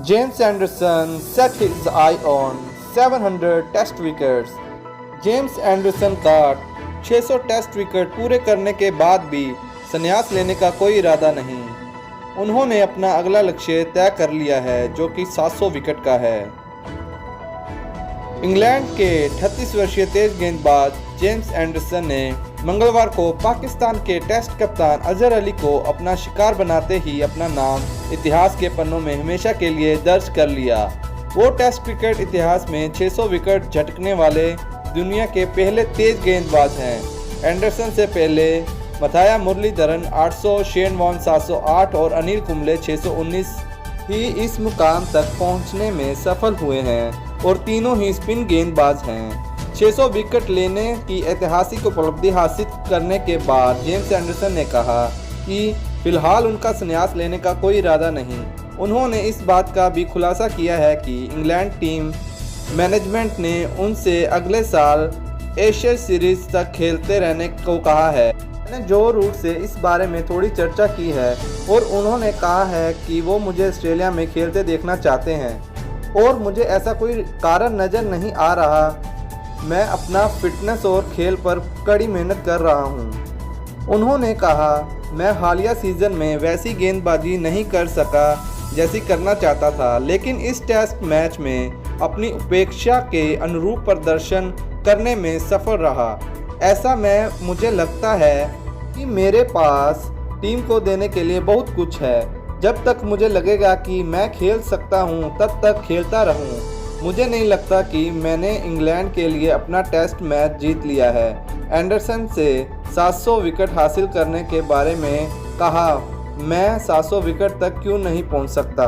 James Anderson set his eye on 700 test wickets. James Anderson का 600 test wicket पूरे करने के बाद भी संन्यास लेने का कोई इरादा नहीं। उन्होंने अपना अगला लक्ष्य तय कर लिया है जो कि 700 विकेट का है। इंग्लैंड के 38 वर्षीय तेज गेंदबाज जेम्स एंडरसन ने मंगलवार को पाकिस्तान के टेस्ट कप्तान अजहर अली को अपना शिकार बनाते ही अपना नाम इतिहास के पन्नों में हमेशा के लिए दर्ज कर लिया। वो टेस्ट क्रिकेट इतिहास में 600 विकेट झटकने वाले दुनिया के पहले तेज गेंदबाज हैं। एंडरसन से पहले मथाया मुरलीधरन 800, शेन वॉर्न 708 और अनिल कुंबले 619 ही इस मुकाम तक पहुंचने में सफल हुए हैं और तीनों ही स्पिन गेंदबाज हैं। 600 विकेट लेने की ऐतिहासिक उपलब्धि हासिल करने के बाद जेम्स एंडरसन ने कहा कि फिलहाल उनका संन्यास लेने का कोई इरादा नहीं। उन्होंने इस बात का भी खुलासा किया है कि इंग्लैंड टीम मैनेजमेंट ने उनसे अगले साल एशिया सीरीज तक खेलते रहने को कहा है। मैंने जो रूट से इस बारे में थोड़ी चर्चा की है और उन्होंने कहा है कि वो मुझे ऑस्ट्रेलिया में खेलते देखना चाहते हैं और मुझे ऐसा कोई कारण नज़र नहीं आ रहा। मैं अपना फिटनेस और खेल पर कड़ी मेहनत कर रहा हूं। उन्होंने कहा, मैं हालिया सीज़न में वैसी गेंदबाजी नहीं कर सका जैसी करना चाहता था, लेकिन इस टेस्ट मैच में अपनी उपेक्षा के अनुरूप प्रदर्शन करने में सफल रहा। ऐसा मुझे लगता है कि मेरे पास टीम को देने के लिए बहुत कुछ है। जब तक मुझे लगेगा कि मैं खेल सकता हूं, तब तक खेलता रहूं। मुझे नहीं लगता कि मैंने इंग्लैंड के लिए अपना टेस्ट मैच जीत लिया है। एंडरसन से 700 विकेट हासिल करने के बारे में कहा, मैं 700 विकेट तक क्यों नहीं पहुंच सकता।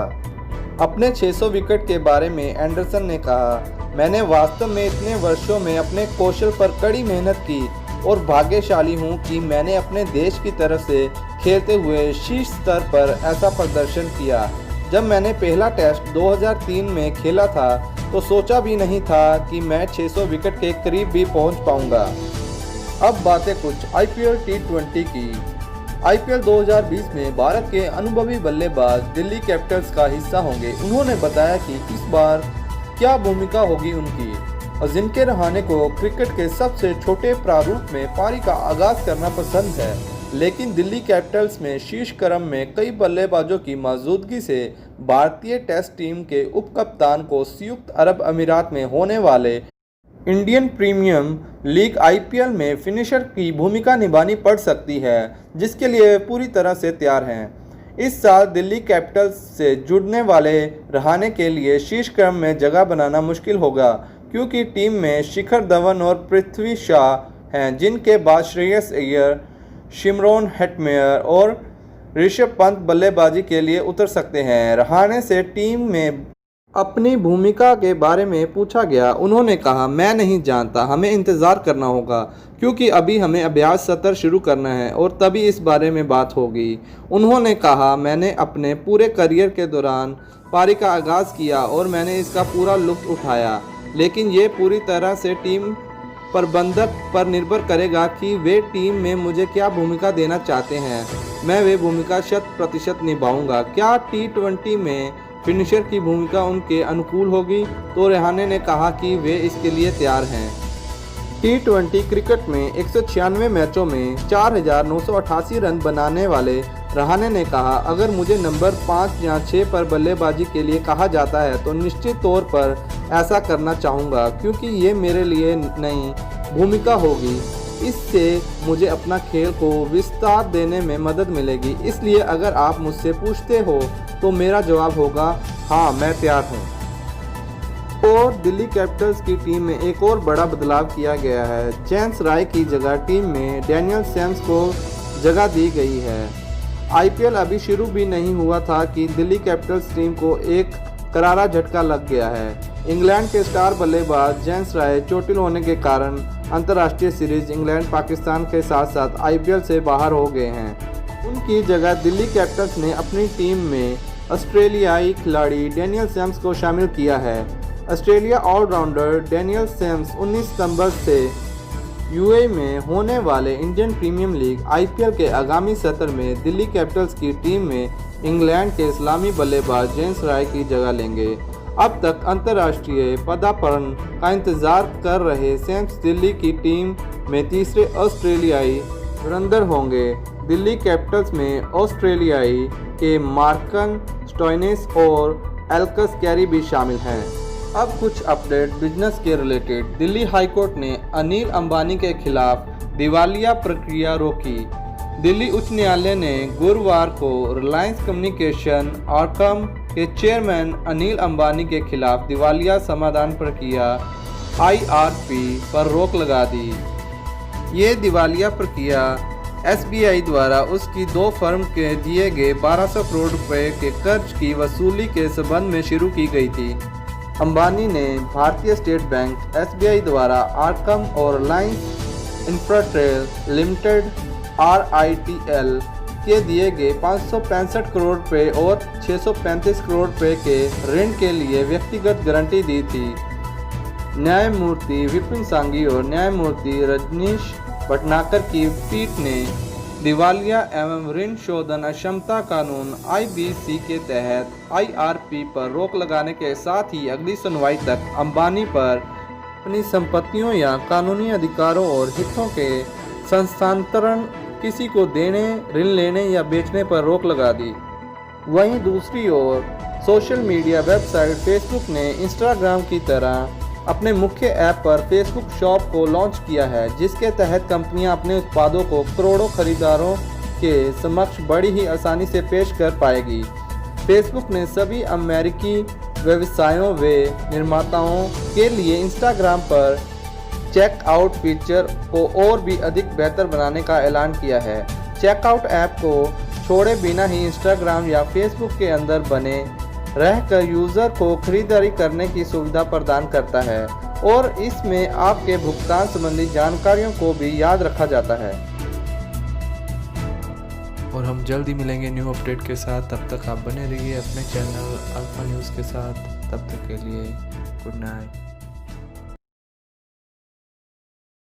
अपने 600 विकेट के बारे में एंडरसन ने कहा, मैंने वास्तव में इतने वर्षों में अपने कौशल पर कड़ी मेहनत की और भाग्यशाली हूं कि मैंने अपने देश की तरफ से खेलते हुए शीर्ष स्तर पर ऐसा प्रदर्शन किया। जब मैंने पहला टेस्ट 2003 में खेला था तो सोचा भी नहीं था कि मैं 600 विकेट के करीब भी पहुंच पाऊंगा। अब बातें कुछ IPL T20 की। IPL 2020 में भारत के अनुभवी बल्लेबाज दिल्ली कैपिटल्स का हिस्सा होंगे। उन्होंने बताया कि इस बार क्या भूमिका होगी उनकी। अजिंक्य रहाणे को क्रिकेट के सबसे छोटे प्रारूप में पारी का आगाज करना पसंद है, लेकिन दिल्ली कैपिटल्स में शीर्ष क्रम में कई बल्लेबाजों की मौजूदगी से भारतीय टेस्ट टीम के उप कप्तान को संयुक्त अरब अमीरात में होने वाले इंडियन प्रीमियर लीग IPL में फिनिशर की भूमिका निभानी पड़ सकती है, जिसके लिए वे पूरी तरह से तैयार हैं। इस साल दिल्ली कैपिटल्स से जुड़ने वाले रहाणे के लिए शीर्ष क्रम में जगह बनाना मुश्किल होगा, क्योंकि टीम में शिखर धवन और पृथ्वी शॉ हैं, जिनके बाद श्रेयस अय्यर, शिमरॉन हेटमेयर और ऋषभ पंत बल्लेबाजी के लिए उतर सकते हैं। रहाणे से टीम में अपनी भूमिका के बारे में पूछा गया। उन्होंने कहा, मैं नहीं जानता, हमें इंतज़ार करना होगा क्योंकि अभी हमें अभ्यास सत्र शुरू करना है और तभी इस बारे में बात होगी। उन्होंने कहा, मैंने अपने पूरे करियर के दौरान पारी का आगाज़ किया और मैंने इसका पूरा लुत्फ़ उठाया, लेकिन ये पूरी तरह से टीम प्रबंधक पर निर्भर करेगा कि वे टीम में मुझे क्या भूमिका देना चाहते हैं। मैं वे भूमिका 100% निभाऊंगा। क्या T20 में फिनिशर की भूमिका उनके अनुकूल होगी? तो रहाणे ने कहा कि वे इसके लिए तैयार हैं। T20 क्रिकेट में 196 मैचों में 4,988 रन बनाने वाले रहाणे ने कहा, अगर मुझे नंबर 5 या 6 पर बल्लेबाजी के लिए कहा जाता है तो निश्चित तौर पर ऐसा करना चाहूँगा, क्योंकि ये मेरे लिए नई भूमिका होगी। इससे मुझे अपना खेल को विस्तार देने में मदद मिलेगी। इसलिए अगर आप मुझसे पूछते हो तो मेरा जवाब होगा, हाँ, मैं तैयार हूँ। और दिल्ली कैपिटल्स की टीम में एक और बड़ा बदलाव किया गया है। चेस राय की जगह टीम में डैनियल सैम्स को जगह दी गई है। IPL अभी शुरू भी नहीं हुआ था कि दिल्ली कैपिटल्स टीम को एक करारा झटका लग गया है। इंग्लैंड के स्टार बल्लेबाज चेस राय चोटिल होने के कारण अंतर्राष्ट्रीय सीरीज इंग्लैंड पाकिस्तान के साथ साथ IPL से बाहर हो गए हैं। उनकी जगह दिल्ली कैपिटल्स ने अपनी टीम में ऑस्ट्रेलियाई खिलाड़ी डैनियल सैम्स को शामिल किया है। ऑस्ट्रेलिया ऑलराउंडर डैनियल सैम्स 19 सितंबर से यूएई में होने वाले इंडियन प्रीमियर लीग आईपीएल के आगामी सत्र में दिल्ली कैपिटल्स की टीम में इंग्लैंड के इस्लामी बल्लेबाज जेम्स राय की जगह लेंगे। अब तक अंतर्राष्ट्रीय पदार्पण का इंतजार कर रहे सैम्स दिल्ली की टीम में तीसरे ऑस्ट्रेलियाई धुरंधर होंगे। दिल्ली कैपिटल्स में ऑस्ट्रेलियाई के मार्कन स्टोइनिस और एल्कस कैरी भी शामिल हैं। अब कुछ अपडेट बिजनेस के रिलेटेड। दिल्ली हाईकोर्ट ने अनिल अंबानी के खिलाफ दिवालिया प्रक्रिया रोकी। दिल्ली उच्च न्यायालय ने गुरुवार को रिलायंस कम्युनिकेशन आर्कम के चेयरमैन अनिल अंबानी के खिलाफ दिवालिया समाधान प्रक्रिया IRP पर रोक लगा दी। ये दिवालिया प्रक्रिया SBI द्वारा उसकी 2 फर्म के दिए गए 1200 करोड़ रुपए के कर्ज की वसूली के संबंध में शुरू की गई थी। अंबानी ने भारतीय स्टेट बैंक SBI द्वारा आर्कम और रिलायंस इंफ्रास्ट्रक्चर लिमिटेड RITL के दिए गए 565 करोड़ रुपए और 635 करोड़ रुपए के ऋण के लिए व्यक्तिगत गारंटी दी थी। न्यायमूर्ति विपिन सांघी और न्यायमूर्ति रजनीश भटनागर की पीठ ने दिवालिया एवं ऋण शोधन अक्षमता कानून IBC के तहत IRP पर रोक लगाने के साथ ही अगली सुनवाई तक अंबानी पर अपनी संपत्तियों या कानूनी अधिकारों और हितों के हस्तांतरण, किसी को देने, ऋण लेने या बेचने पर रोक लगा दी। वहीं दूसरी ओर सोशल मीडिया वेबसाइट फेसबुक ने इंस्टाग्राम की तरह अपने मुख्य ऐप पर फेसबुक शॉप को लॉन्च किया है, जिसके तहत कंपनियां अपने उत्पादों को करोड़ों खरीदारों के समक्ष बड़ी ही आसानी से पेश कर पाएगी। फेसबुक ने सभी अमेरिकी व्यवसायों व निर्माताओं के लिए इंस्टाग्राम पर चेकआउट फीचर को और भी अधिक बेहतर बनाने का ऐलान किया है। चेकआउट ऐप को छोड़े बिना ही इंस्टाग्राम या फेसबुक के अंदर बने रहकर यूज़र को खरीदारी करने की सुविधा प्रदान करता है और इसमें आपके भुगतान संबंधी जानकारियों को भी याद रखा जाता है। और हम जल्द ही मिलेंगे न्यू अपडेट के साथ। तब तक आप बने रहिए अपने चैनल अल्फा न्यूज़ के साथ। तब तक के लिए गुड नाइट।